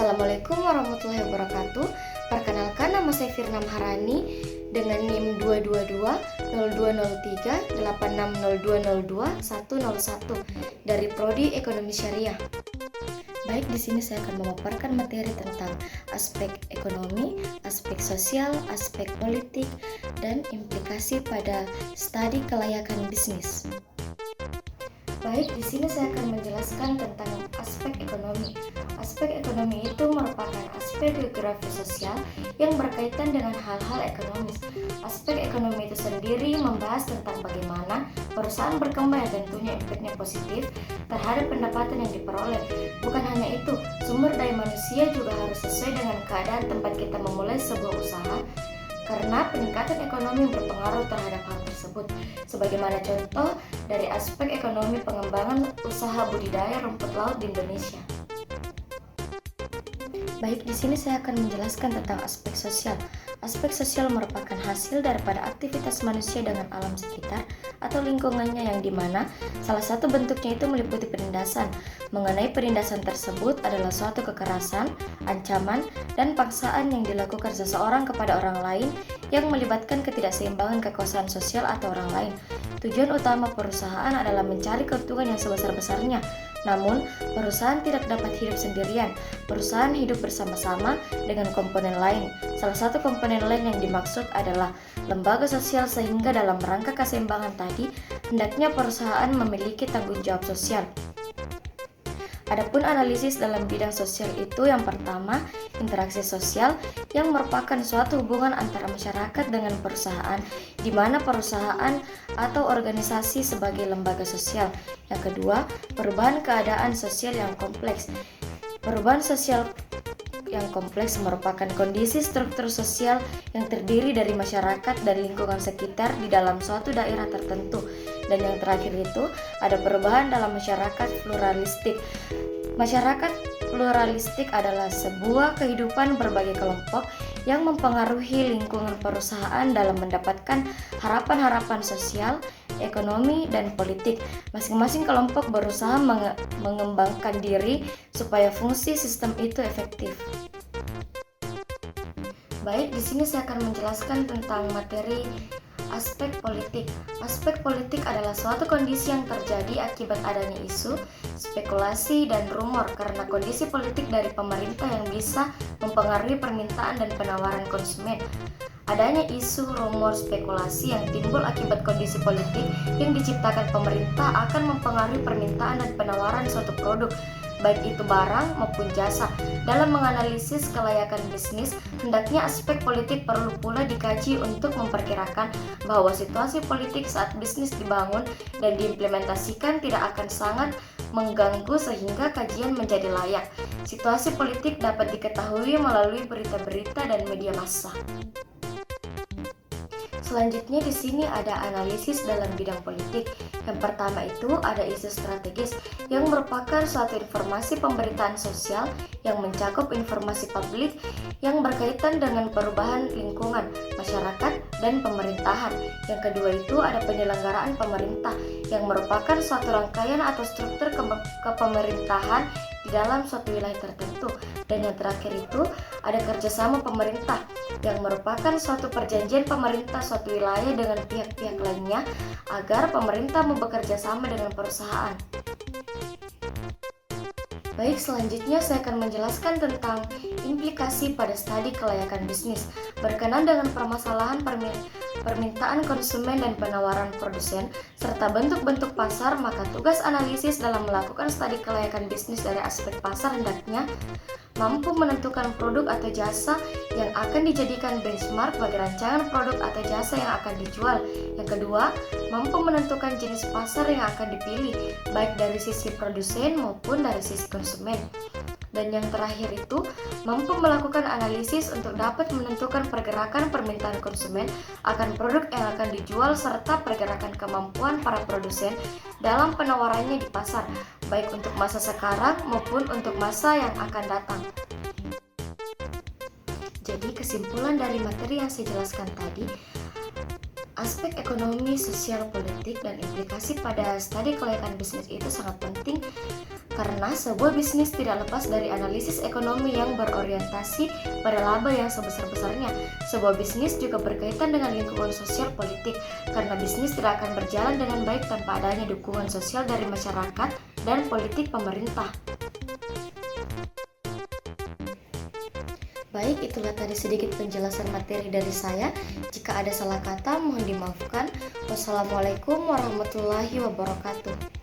Assalamualaikum warahmatullahi wabarakatuh. Perkenalkan, nama saya Firna Maharani dengan NIM 222-0203-860202-101 dari Prodi Ekonomi Syariah. Baik, di sini saya akan memaparkan materi tentang aspek ekonomi, aspek sosial, aspek politik, dan implikasi pada studi kelayakan bisnis. Baik, di sini saya akan menjelaskan tentang aspek ekonomi. Aspek ekonomi itu merupakan aspek geografi sosial yang berkaitan dengan hal-hal ekonomis. Aspek ekonomi itu sendiri membahas tentang bagaimana perusahaan berkembang yang tentunya impaknya positif terhadap pendapatan yang diperoleh. Bukan hanya itu, sumber daya manusia juga harus sesuai dengan keadaan tempat kita memulai sebuah usaha, karena peningkatan ekonomi berpengaruh terhadap hal tersebut. Sebagaimana contoh dari aspek ekonomi pengembangan usaha budidaya rumput laut di Indonesia. Baik, di sini saya akan menjelaskan tentang aspek sosial. Aspek sosial merupakan hasil daripada aktivitas manusia dengan alam sekitar atau lingkungannya, yang dimana salah satu bentuknya itu meliputi penindasan. Mengenai penindasan tersebut adalah suatu kekerasan, ancaman, dan paksaan yang dilakukan seseorang kepada orang lain yang melibatkan ketidakseimbangan kekuasaan sosial atau orang lain. Tujuan utama perusahaan adalah mencari keuntungan yang sebesar-besarnya. Namun, perusahaan tidak dapat hidup sendirian. Perusahaan hidup bersama-sama dengan komponen lain. Salah satu komponen lain yang dimaksud adalah lembaga sosial, sehingga dalam rangka keseimbangan tadi, hendaknya perusahaan memiliki tanggung jawab sosial. Adapun analisis dalam bidang sosial itu, yang pertama, interaksi sosial, yang merupakan suatu hubungan antara masyarakat dengan perusahaan, di mana perusahaan atau organisasi sebagai lembaga sosial. Yang kedua, perubahan keadaan sosial yang kompleks. Perubahan sosial yang kompleks merupakan kondisi struktur sosial yang terdiri dari masyarakat dan lingkungan sekitar di dalam suatu daerah tertentu. Dan yang terakhir itu ada perubahan dalam masyarakat pluralistik. Masyarakat pluralistik adalah sebuah kehidupan berbagai kelompok yang mempengaruhi lingkungan perusahaan dalam mendapatkan harapan-harapan sosial, ekonomi, dan politik. Masing-masing kelompok berusaha mengembangkan diri supaya fungsi sistem itu efektif. Baik, di sini saya akan menjelaskan tentang materi aspek politik. Aspek politik adalah suatu kondisi yang terjadi akibat adanya isu, spekulasi, dan rumor karena kondisi politik dari pemerintah yang bisa mempengaruhi permintaan dan penawaran konsumen. Adanya isu, rumor, spekulasi yang timbul akibat kondisi politik yang diciptakan pemerintah akan mempengaruhi permintaan dan penawaran suatu produk, baik itu barang maupun jasa. Dalam menganalisis kelayakan bisnis, hendaknya aspek politik perlu pula dikaji untuk memperkirakan bahwa situasi politik saat bisnis dibangun dan diimplementasikan tidak akan sangat mengganggu sehingga kajian menjadi layak. Situasi politik dapat diketahui melalui berita-berita dan media massa. Selanjutnya di sini ada analisis dalam bidang politik. Yang pertama itu ada isu strategis, yang merupakan suatu informasi pemberitaan sosial yang mencakup informasi publik yang berkaitan dengan perubahan lingkungan, masyarakat, dan pemerintahan. Yang kedua itu ada penyelenggaraan pemerintah, yang merupakan suatu rangkaian atau struktur kepemerintahan di dalam suatu wilayah tertentu. Dan yang terakhir itu ada kerjasama pemerintah, yang merupakan suatu perjanjian pemerintah suatu wilayah dengan pihak-pihak lainnya agar pemerintah bekerja sama dengan perusahaan. Baik, selanjutnya saya akan menjelaskan tentang implikasi pada studi kelayakan bisnis. Berkenaan dengan permasalahan permintaan konsumen dan penawaran produsen, serta bentuk-bentuk pasar, maka tugas analisis dalam melakukan studi kelayakan bisnis dari aspek pasar hendaknya mampu menentukan produk atau jasa yang akan dijadikan benchmark bagi rancangan produk atau jasa yang akan dijual. Yang kedua, mampu menentukan jenis pasar yang akan dipilih, baik dari sisi produsen maupun dari sisi konsumen. Dan yang terakhir itu, mampu melakukan analisis untuk dapat menentukan pergerakan permintaan konsumen akan produk yang akan dijual serta pergerakan kemampuan para produsen dalam penawarannya di pasar, baik untuk masa sekarang maupun untuk masa yang akan datang. Jadi kesimpulan dari materi yang saya jelaskan tadi, aspek ekonomi, sosial, politik, dan implikasi pada studi kelayakan bisnis itu sangat penting Karena sebuah bisnis tidak lepas dari analisis ekonomi yang berorientasi pada laba yang sebesar-besarnya. Sebuah bisnis juga berkaitan dengan lingkungan sosial politik, karena bisnis tidak akan berjalan dengan baik tanpa adanya dukungan sosial dari masyarakat dan politik pemerintah. Baik, itulah tadi sedikit penjelasan materi dari saya. Jika ada salah kata, mohon dimaafkan. Wassalamualaikum warahmatullahi wabarakatuh.